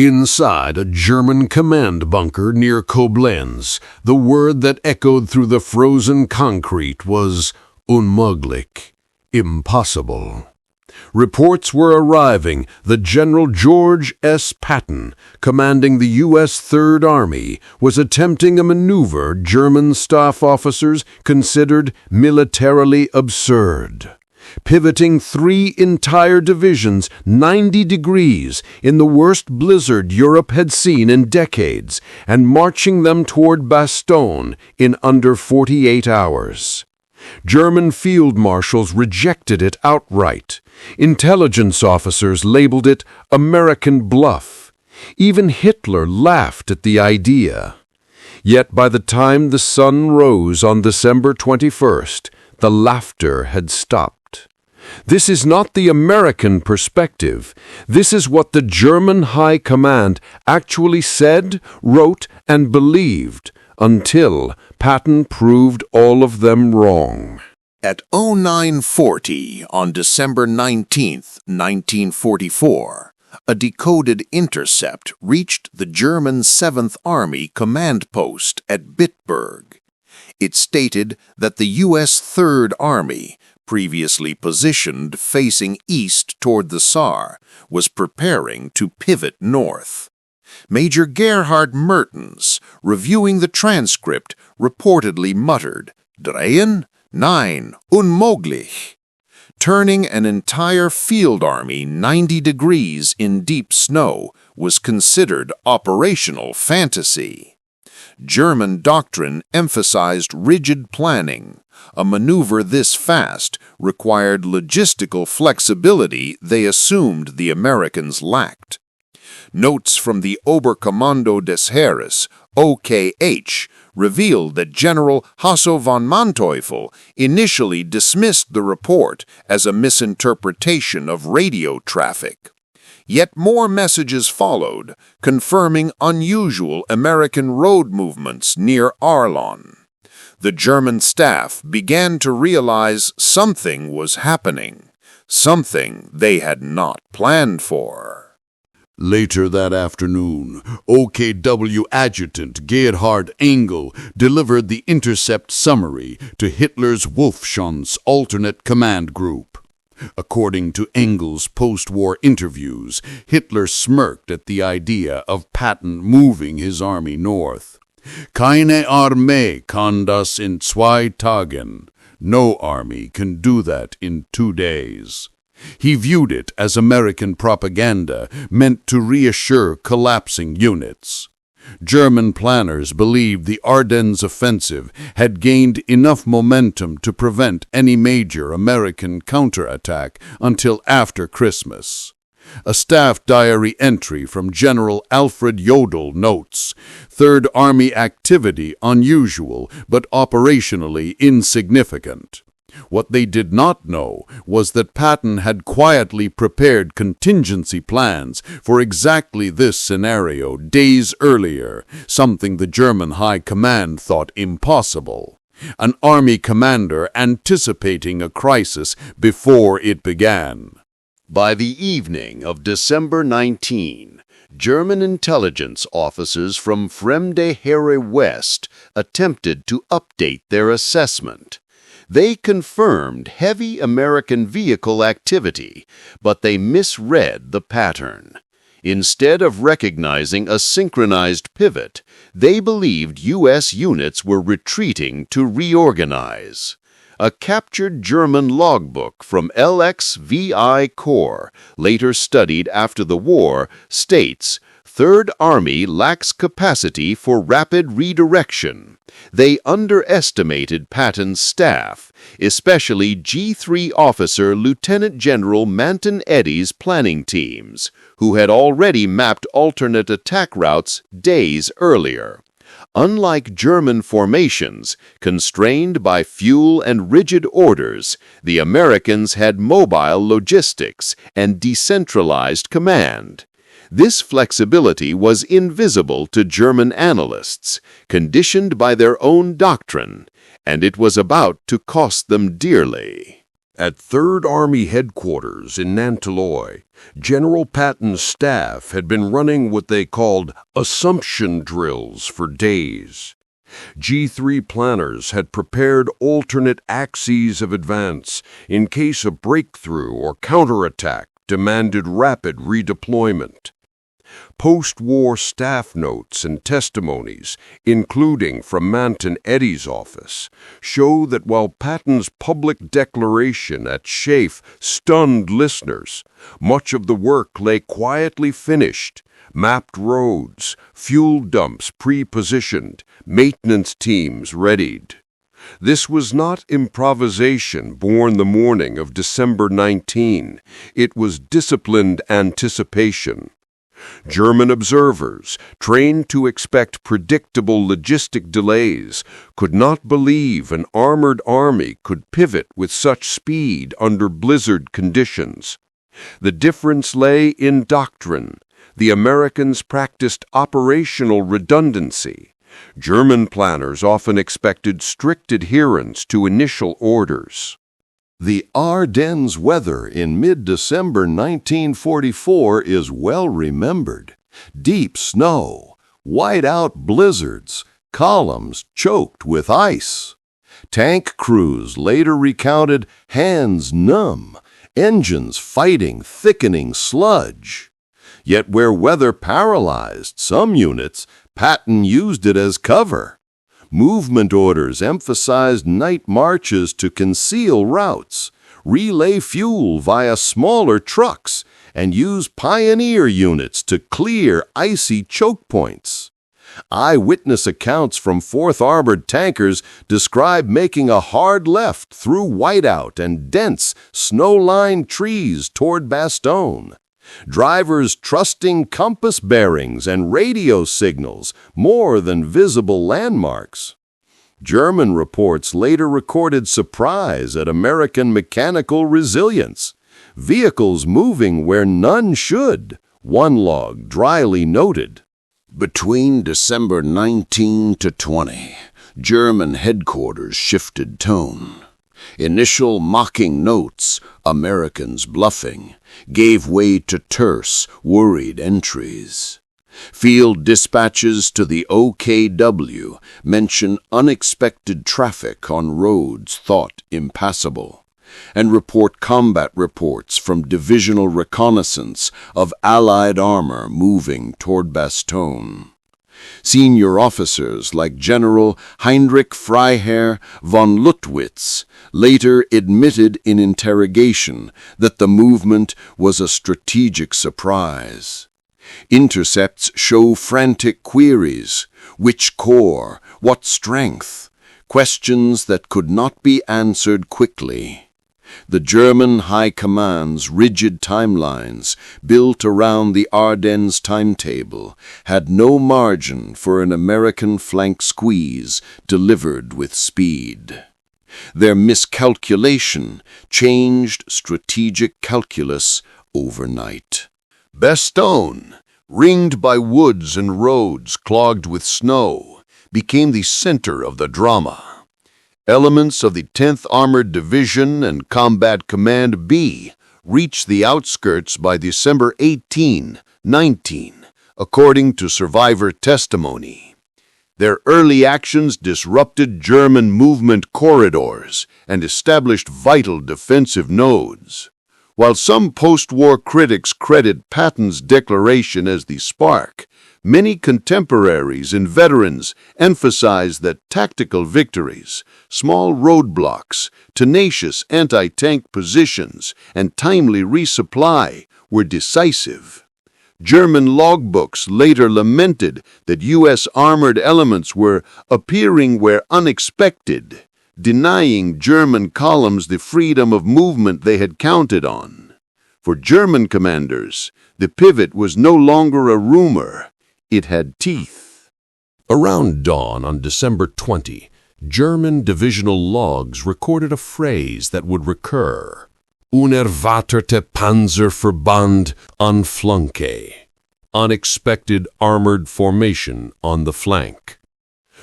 Inside a German command bunker near Koblenz, the word that echoed through the frozen concrete was Unmöglich, impossible. Reports were arriving that General George S. Patton, commanding the U.S. Third Army, was attempting a maneuver German staff officers considered militarily absurd, pivoting 3 entire divisions 90 degrees in the worst blizzard Europe had seen in decades and marching them toward Baston in under 48 hours. German field marshals rejected it outright. Intelligence officers labeled it American bluff. Even Hitler laughed at the idea. Yet by the time the sun rose on December 21st, the laughter had stopped. This is not the American perspective. This is what the German High Command actually said, wrote, and believed, until Patton proved all of them wrong. At 0940 on December 19, 1944, a decoded intercept reached the German 7th Army command post at Bitburg. It stated that the U.S. Third Army, previously positioned facing east toward the Saar, was preparing to pivot north. Major Gerhard Mertens, reviewing the transcript, reportedly muttered, "Drehen? Nein, unmöglich." Turning an entire field army 90 degrees in deep snow was considered operational fantasy. German doctrine emphasized rigid planning. A maneuver this fast required logistical flexibility they assumed the Americans lacked. Notes from the Oberkommando des Heeres, OKH, revealed that General Hasso von Manteuffel initially dismissed the report as a misinterpretation of radio traffic. Yet more messages followed, confirming unusual American road movements near Ardennes. The German staff began to realize something was happening, something they had not planned for. Later that afternoon, OKW Adjutant Gerhard Engel delivered the intercept summary to Hitler's Wolfschanz alternate command group. According to Engel's post-war interviews, Hitler smirked at the idea of Patton moving his army north. Keine Armee kann das in 2 Tagen. No army can do that in 2 days. He viewed it as American propaganda meant to reassure collapsing units. German planners believed the Ardennes offensive had gained enough momentum to prevent any major American counterattack until after Christmas. A staff diary entry from General Alfred Jodl notes, Third Army activity unusual but operationally insignificant. What they did not know was that Patton had quietly prepared contingency plans for exactly this scenario days earlier, something the German High Command thought impossible. An army commander anticipating a crisis before it began. By the evening of December 19, German intelligence officers from Fremde Heere West attempted to update their assessment. They confirmed heavy American vehicle activity, but they misread the pattern. Instead of recognizing a synchronized pivot, they believed U.S. units were retreating to reorganize. A captured German logbook from LXVI Corps, later studied after the war, states, Third Army lacks capacity for rapid redirection. They underestimated Patton's staff, especially G3 officer Lieutenant General Manton Eddy's planning teams, who had already mapped alternate attack routes days earlier. Unlike German formations, constrained by fuel and rigid orders, the Americans had mobile logistics and decentralized command. This flexibility was invisible to German analysts, conditioned by their own doctrine, and it was about to cost them dearly. At 3rd Army Headquarters in Nantilloy, General Patton's staff had been running what they called assumption drills for days. G3 planners had prepared alternate axes of advance in case a breakthrough or counterattack demanded rapid redeployment. Post-war staff notes and testimonies, including from Manton Eddy's office, show that while Patton's public declaration at Schaeff stunned listeners, much of the work lay quietly finished. Mapped roads, fuel dumps pre-positioned, maintenance teams readied. This was not improvisation born the morning of December 19. It was disciplined anticipation. German observers, trained to expect predictable logistic delays, could not believe an armored army could pivot with such speed under blizzard conditions. The difference lay in doctrine. The Americans practiced operational redundancy. German planners often expected strict adherence to initial orders. The Ardennes weather in mid-December 1944 is well remembered. Deep snow, white-out blizzards, columns choked with ice. Tank crews later recounted hands numb, engines fighting thickening sludge. Yet where weather paralyzed some units, Patton used it as cover. Movement orders emphasized night marches to conceal routes, relay fuel via smaller trucks, and use pioneer units to clear icy choke points. Eyewitness accounts from 4th Armored tankers describe making a hard left through whiteout and dense, snow-lined trees toward Bastogne. Drivers trusting compass bearings and radio signals more than visible landmarks. German reports later recorded surprise at American mechanical resilience. Vehicles moving where none should, one log dryly noted. Between December 19 to 20, German headquarters shifted tone. Initial mocking notes, Americans bluffing, gave way to terse, worried entries. Field dispatches to the OKW mention unexpected traffic on roads thought impassable, and report combat reports from divisional reconnaissance of Allied armor moving toward Bastogne. Senior officers like General Heinrich Freiherr von Luttwitz later admitted in interrogation that the movement was a strategic surprise. Intercepts show frantic queries: which corps, what strength? Questions that could not be answered quickly. The German High Command's rigid timelines, built around the Ardennes timetable, had no margin for an American flank squeeze delivered with speed. Their miscalculation changed strategic calculus overnight. Bastogne, ringed by woods and roads clogged with snow, became the center of the drama. Elements of the 10th Armored Division and Combat Command B reached the outskirts by December 18, 19, according to survivor testimony. Their early actions disrupted German movement corridors and established vital defensive nodes. While some post-war critics credit Patton's declaration as the spark, many contemporaries and veterans emphasize that tactical victories, small roadblocks, tenacious anti-tank positions, and timely resupply were decisive. German logbooks later lamented that U.S. armored elements were appearing where unexpected, denying German columns the freedom of movement they had counted on. For German commanders, the pivot was no longer a rumor. It had teeth. Around dawn on December 20, German divisional logs recorded a phrase that would recur: Unerwartete Panzerverband an Flanke, unexpected armored formation on the flank.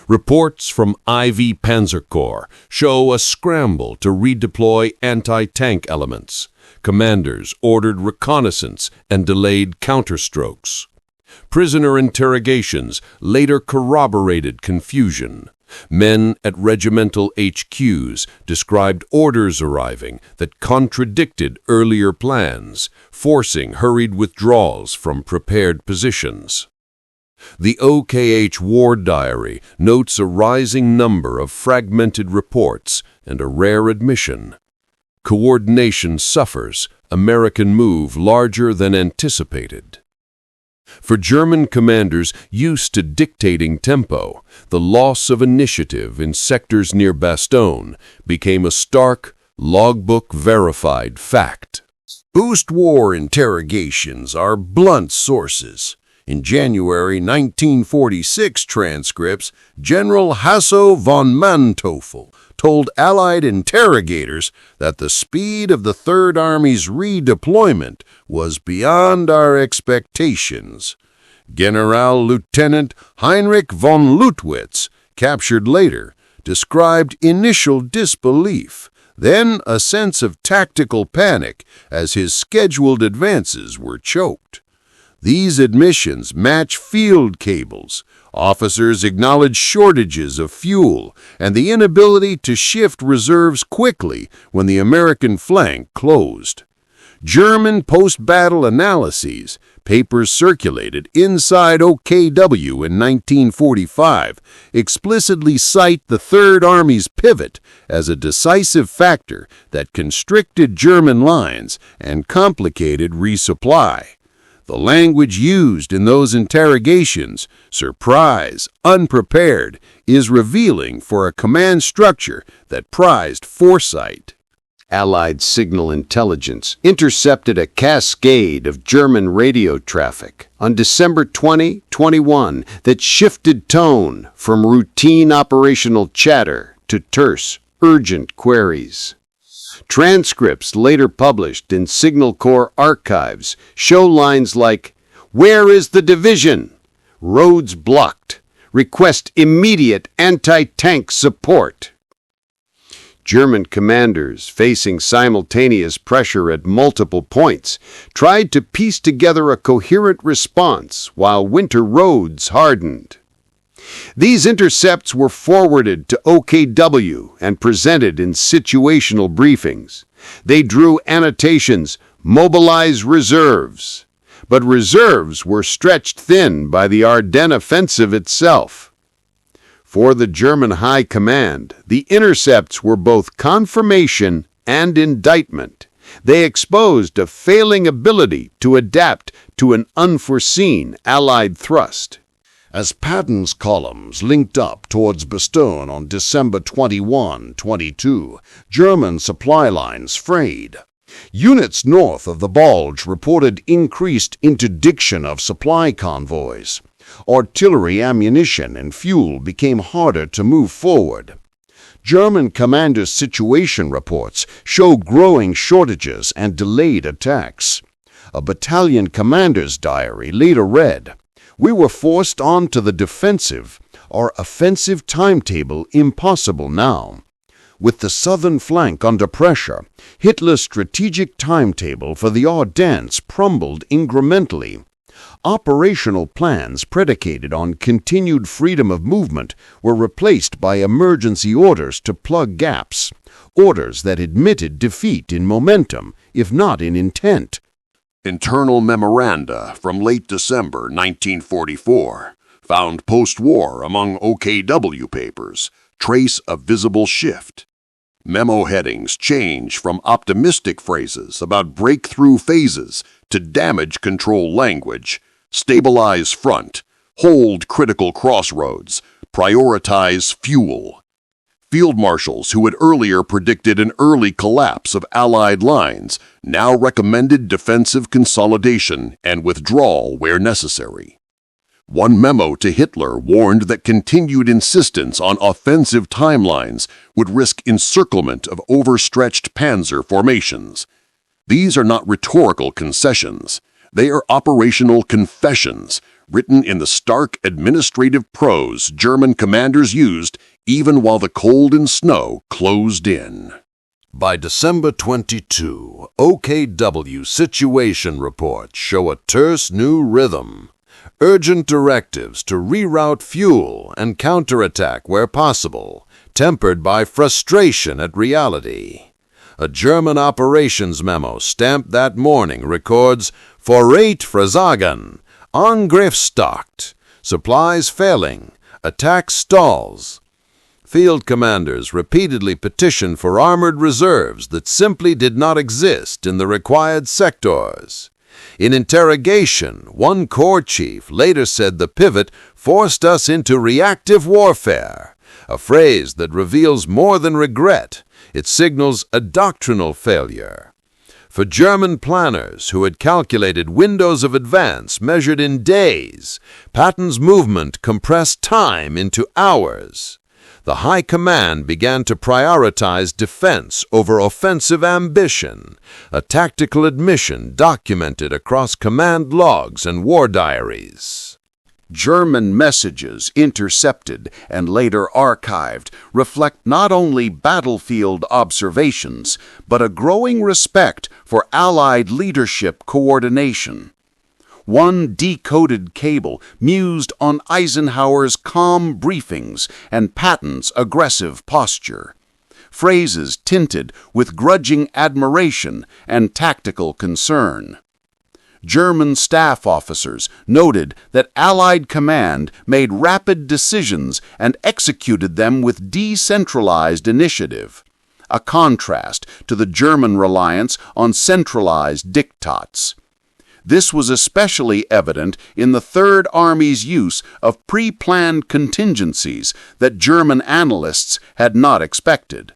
Reports from IV Panzer Corps show a scramble to redeploy anti-tank elements. Commanders ordered reconnaissance and delayed counterstrokes. Prisoner interrogations later corroborated confusion. Men at regimental HQs described orders arriving that contradicted earlier plans, forcing hurried withdrawals from prepared positions. The OKH War Diary notes a rising number of fragmented reports and a rare admission. Coordination suffers, American move larger than anticipated. For German commanders used to dictating tempo, the loss of initiative in sectors near Bastogne became a stark, logbook-verified fact. Post-war interrogations are blunt sources. In January 1946 transcripts, General Hasso von Manteuffel told Allied interrogators that the speed of the Third Army's redeployment was beyond our expectations. General-Lieutenant Heinrich von Lutwitz, captured later, described initial disbelief, then a sense of tactical panic as his scheduled advances were choked. These admissions match field cables. Officers acknowledge shortages of fuel and the inability to shift reserves quickly when the American flank closed. German post-battle analyses, papers circulated inside OKW in 1945, explicitly cite the Third Army's pivot as a decisive factor that constricted German lines and complicated resupply. The language used in those interrogations, surprise, unprepared, is revealing for a command structure that prized foresight. Allied signal intelligence intercepted a cascade of German radio traffic on December 2021 that shifted tone from routine operational chatter to terse, urgent queries. Transcripts later published in Signal Corps archives show lines like, "Where is the division? Roads blocked. Request immediate anti-tank support." German commanders, facing simultaneous pressure at multiple points, tried to piece together a coherent response while winter roads hardened. These intercepts were forwarded to OKW and presented in situational briefings. They drew annotations, "Mobilize reserves." But reserves were stretched thin by the Ardennes offensive itself. For the German High Command, the intercepts were both confirmation and indictment. They exposed a failing ability to adapt to an unforeseen Allied thrust. As Patton's columns linked up towards Baston on December 21-22, German supply lines frayed. Units north of the Bulge reported increased interdiction of supply convoys. Artillery ammunition and fuel became harder to move forward. German commanders' situation reports show growing shortages and delayed attacks. A battalion commander's diary later read, "We were forced on to the defensive, our offensive timetable impossible now." With the southern flank under pressure, Hitler's strategic timetable for the Ardennes crumbled incrementally. Operational plans predicated on continued freedom of movement were replaced by emergency orders to plug gaps, orders that admitted defeat in momentum, if not in intent. Internal memoranda from late December 1944 found post-war among OKW papers trace a visible shift. Memo headings change from optimistic phrases about breakthrough phases to damage control language, stabilize front, hold critical crossroads, prioritize fuel. Field marshals who had earlier predicted an early collapse of Allied lines now recommended defensive consolidation and withdrawal where necessary. One memo to Hitler warned that continued insistence on offensive timelines would risk encirclement of overstretched panzer formations. These are not rhetorical concessions. They are operational confessions, written in the stark administrative prose German commanders used even while the cold and snow closed in. By December 22, OKW situation reports show a terse new rhythm. Urgent directives to reroute fuel and counterattack where possible, tempered by frustration at reality. A German operations memo stamped that morning records Vorrat versagen, Angriff stockt, supplies failing, attack stalls. Field commanders repeatedly petitioned for armored reserves that simply did not exist in the required sectors. In interrogation, one corps chief later said the pivot forced us into reactive warfare, a phrase that reveals more than regret. It signals a doctrinal failure. For German planners who had calculated windows of advance measured in days, Patton's movement compressed time into hours. The High Command began to prioritize defense over offensive ambition, a tactical admission documented across command logs and war diaries. German messages intercepted and later archived reflect not only battlefield observations, but a growing respect for Allied leadership coordination. One decoded cable mused on Eisenhower's calm briefings and Patton's aggressive posture. Phrases tinted with grudging admiration and tactical concern. German staff officers noted that Allied command made rapid decisions and executed them with decentralized initiative, a contrast to the German reliance on centralized diktats. This was especially evident in the Third Army's use of pre-planned contingencies that German analysts had not expected.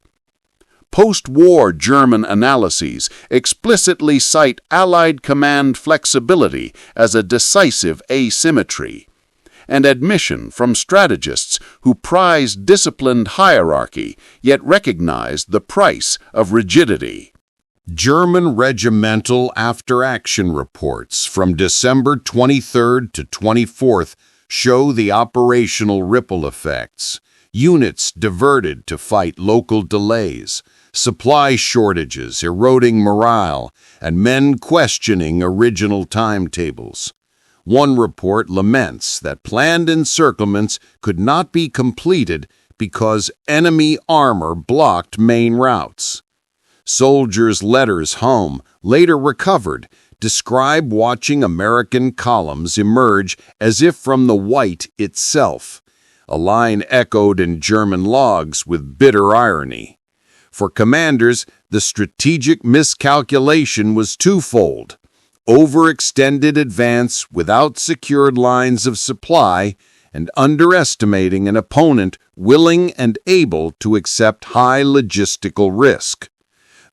Post-war German analyses explicitly cite Allied command flexibility as a decisive asymmetry, and admission from strategists who prized disciplined hierarchy yet recognized the price of rigidity. German regimental after-action reports from December 23rd to 24th show the operational ripple effects. Units diverted to fight local delays, supply shortages eroding morale, and men questioning original timetables. One report laments that planned encirclements could not be completed because enemy armor blocked main routes. Soldiers' letters home, later recovered, describe watching American columns emerge as if from the white itself, a line echoed in German logs with bitter irony. For commanders, the strategic miscalculation was twofold: overextended advance without secured lines of supply, and underestimating an opponent willing and able to accept high logistical risk.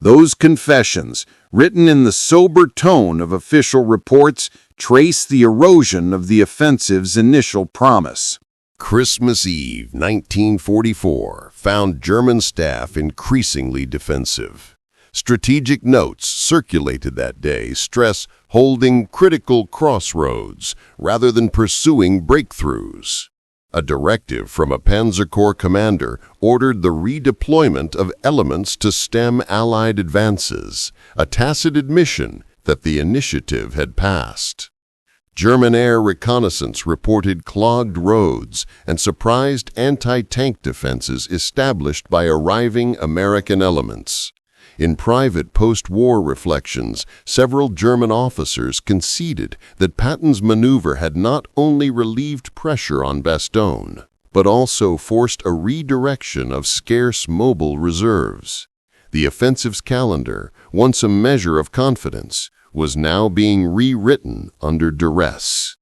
Those confessions, written in the sober tone of official reports, trace the erosion of the offensive's initial promise. Christmas Eve, 1944, found German staff increasingly defensive. Strategic notes circulated that day stress holding critical crossroads rather than pursuing breakthroughs. A directive from a Panzer Corps commander ordered the redeployment of elements to stem Allied advances, a tacit admission that the initiative had passed. German air reconnaissance reported clogged roads and surprised anti-tank defenses established by arriving American elements. In private post-war reflections, several German officers conceded that Patton's maneuver had not only relieved pressure on Bastogne, but also forced a redirection of scarce mobile reserves. The offensive's calendar, once a measure of confidence, was now being rewritten under duress.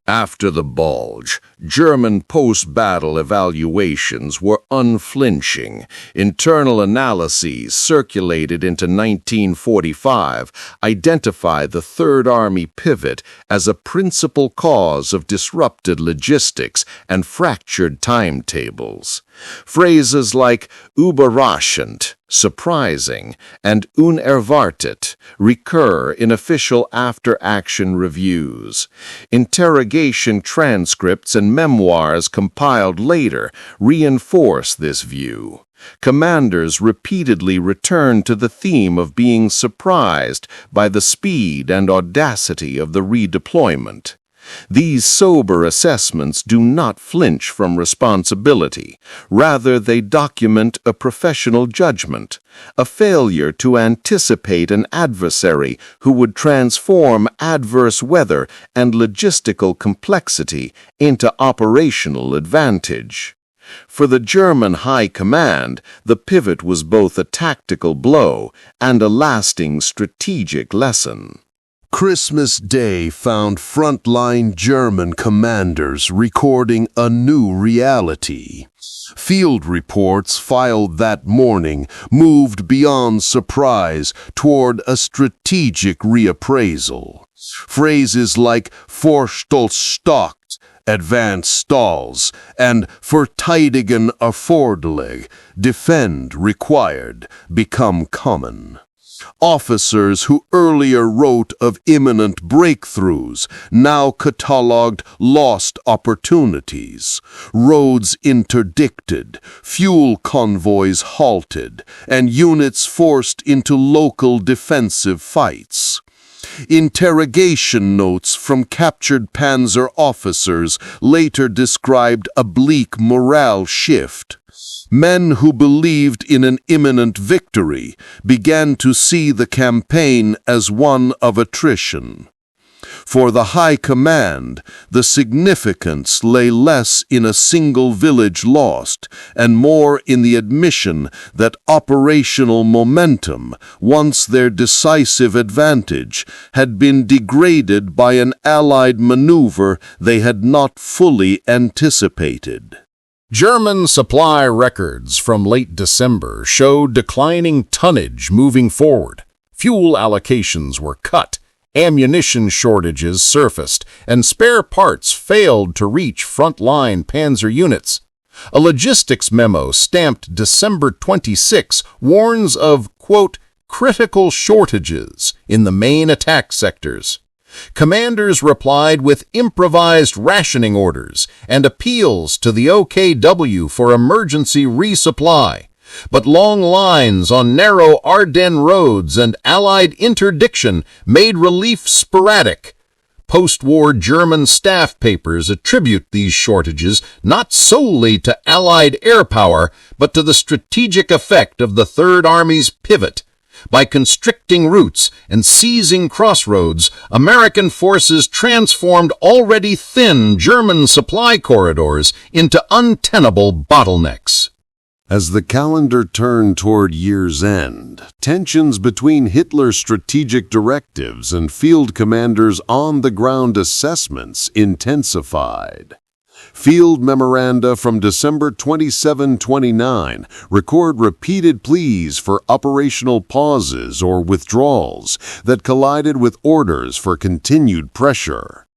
After the Bulge, German post-battle evaluations were unflinching. Internal analyses circulated into 1945 identified the Third Army pivot as a principal cause of disrupted logistics and fractured timetables. Phrases like überraschend, surprising, and unerwartet recur in official after-action reviews. Interrogation transcripts and memoirs compiled later reinforce this view. Commanders repeatedly return to the theme of being surprised by the speed and audacity of the redeployment. These sober assessments do not flinch from responsibility. Rather, they document a professional judgment, a failure to anticipate an adversary who would transform adverse weather and logistical complexity into operational advantage. For the German High Command, the pivot was both a tactical blow and a lasting strategic lesson. Christmas Day found frontline German commanders recording a new reality. Field reports filed that morning moved beyond surprise toward a strategic reappraisal. Phrases like Vorstoßstock, advance stalls, and verteidigen erforderlich, defend required, become common. Officers who earlier wrote of imminent breakthroughs now catalogued lost opportunities, roads interdicted, fuel convoys halted, and units forced into local defensive fights. Interrogation notes from captured panzer officers later described a bleak morale shift. Men who believed in an imminent victory began to see the campaign as one of attrition. For the High Command, the significance lay less in a single village lost and more in the admission that operational momentum, once their decisive advantage, had been degraded by an Allied maneuver they had not fully anticipated. German supply records from late December showed declining tonnage moving forward. Fuel allocations were cut, ammunition shortages surfaced, and spare parts failed to reach frontline panzer units. A logistics memo stamped December 26 warns of, quote, critical shortages in the main attack sectors. Commanders replied with improvised rationing orders and appeals to the OKW for emergency resupply. But long lines on narrow Ardennes roads and Allied interdiction made relief sporadic. Post-war German staff papers attribute these shortages not solely to Allied air power, but to the strategic effect of the Third Army's pivot. By constricting routes and seizing crossroads, American forces transformed already thin German supply corridors into untenable bottlenecks. As the calendar turned toward year's end, tensions between Hitler's strategic directives and field commanders' on-the-ground assessments intensified. Field memoranda from December 27-29 record repeated pleas for operational pauses or withdrawals that collided with orders for continued pressure.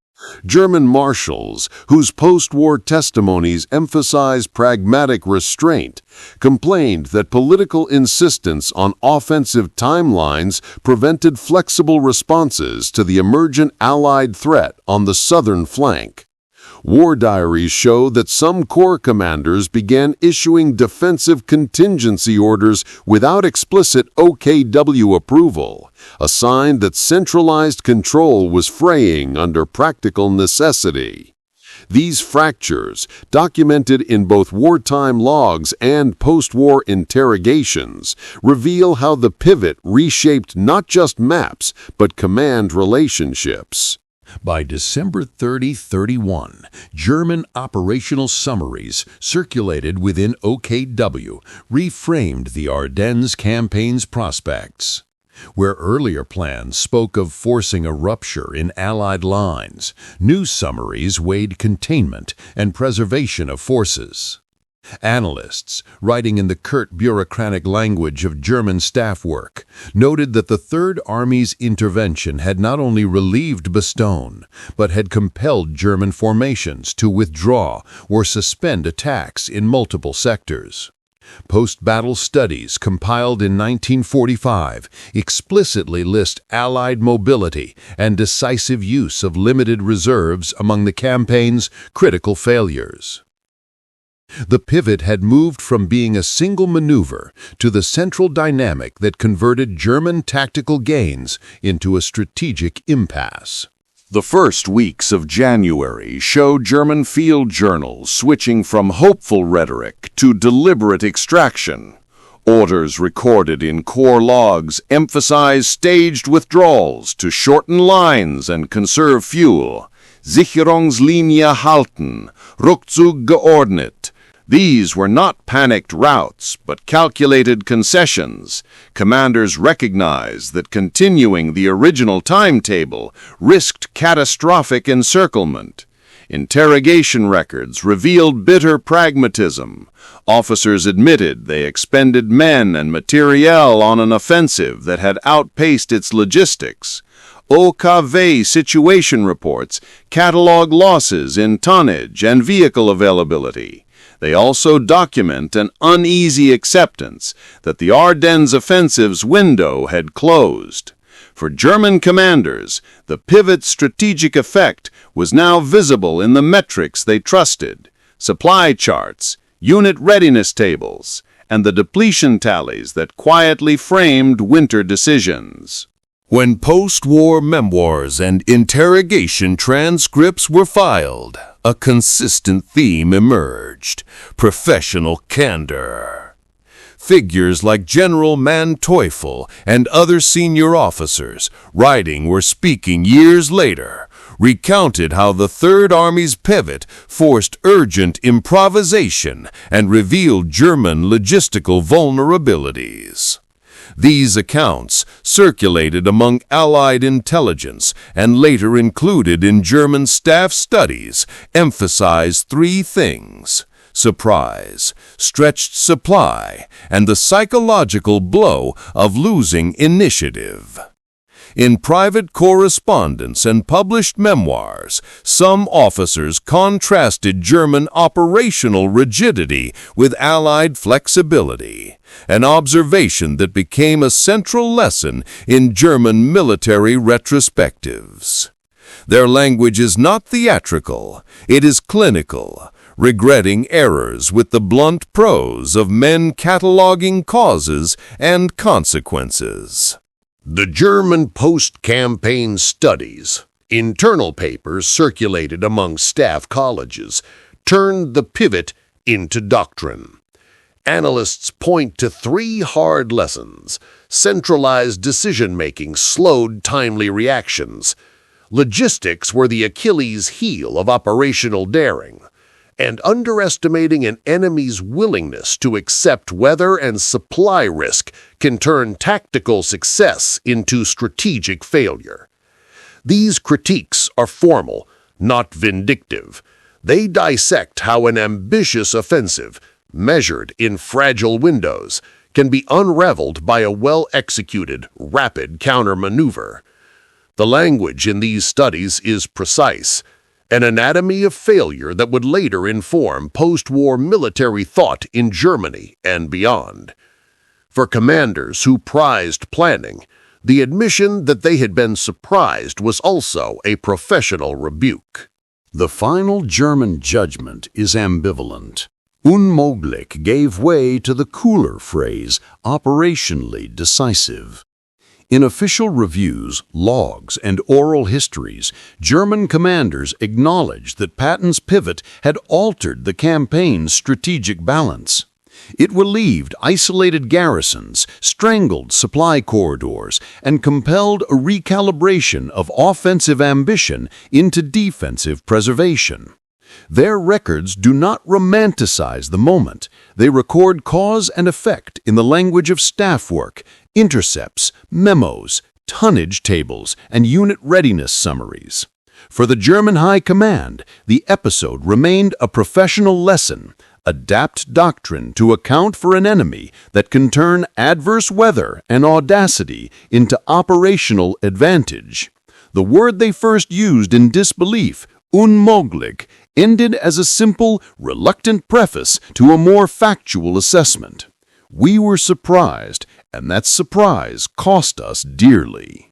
German marshals, whose post-war testimonies emphasize pragmatic restraint, complained that political insistence on offensive timelines prevented flexible responses to the emergent Allied threat on the southern flank. War diaries show that some corps commanders began issuing defensive contingency orders without explicit OKW approval, a sign that centralized control was fraying under practical necessity. These fractures, documented in both wartime logs and post-war interrogations, reveal how the pivot reshaped not just maps, but command relationships. By December 30-31, German operational summaries circulated within OKW reframed the Ardennes campaign's prospects. Where earlier plans spoke of forcing a rupture in Allied lines, new summaries weighed containment and preservation of forces. Analysts, writing in the curt bureaucratic language of German staff work, noted that the Third Army's intervention had not only relieved Bastogne, but had compelled German formations to withdraw or suspend attacks in multiple sectors. Post-battle studies compiled in 1945 explicitly list Allied mobility and decisive use of limited reserves among the campaign's critical failures. The pivot had moved from being a single maneuver to the central dynamic that converted German tactical gains into a strategic impasse. The first weeks of January showed German field journals switching from hopeful rhetoric to deliberate extraction. Orders recorded in corps logs emphasized staged withdrawals to shorten lines and conserve fuel. Sicherungslinie halten, Rückzug geordnet. These were not panicked routes, but calculated concessions. Commanders recognized that continuing the original timetable risked catastrophic encirclement. Interrogation records revealed bitter pragmatism. Officers admitted they expended men and materiel on an offensive that had outpaced its logistics. OKV situation reports catalog losses in tonnage and vehicle availability. They also document an uneasy acceptance that the Ardennes offensive's window had closed. For German commanders, the pivot's strategic effect was now visible in the metrics they trusted: supply charts, unit readiness tables, and the depletion tallies that quietly framed winter decisions. When post-war memoirs and interrogation transcripts were filed, a consistent theme emerged: professional candor. Figures like General Manteuffel and other senior officers, writing or speaking years later, recounted how the Third Army's pivot forced urgent improvisation and revealed German logistical vulnerabilities. These accounts, circulated among Allied intelligence and later included in German staff studies, emphasize three things: surprise, stretched supply, and the psychological blow of losing initiative. In private correspondence and published memoirs, some officers contrasted German operational rigidity with Allied flexibility, an observation that became a central lesson in German military retrospectives. Their language is not theatrical, it is clinical, regretting errors with the blunt prose of men cataloging causes and consequences. The German post-campaign studies, internal papers circulated among staff colleges, turned the pivot into doctrine. Analysts point to three hard lessons. Centralized decision-making slowed timely reactions. Logistics were the Achilles heel of operational daring. And underestimating an enemy's willingness to accept weather and supply risk can turn tactical success into strategic failure. These critiques are formal, not vindictive. They dissect how an ambitious offensive, measured in fragile windows, can be unraveled by a well-executed, rapid counter-maneuver. The language in these studies is precise, an anatomy of failure that would later inform post-war military thought in Germany and beyond. For commanders who prized planning, the admission that they had been surprised was also a professional rebuke. The final German judgment is ambivalent. Unmöglich gave way to the cooler phrase, operationally decisive. In official reviews, logs, and oral histories, German commanders acknowledged that Patton's pivot had altered the campaign's strategic balance. It relieved isolated garrisons, strangled supply corridors, and compelled a recalibration of offensive ambition into defensive preservation. Their records do not romanticize the moment. They record cause and effect in the language of staff work, intercepts, memos, tonnage tables, and unit readiness summaries. For the German High Command, the episode remained a professional lesson, adapt doctrine to account for an enemy that can turn adverse weather and audacity into operational advantage. The word they first used in disbelief, Unmöglich, ended as a simple, reluctant preface to a more factual assessment. We were surprised, and that surprise cost us dearly.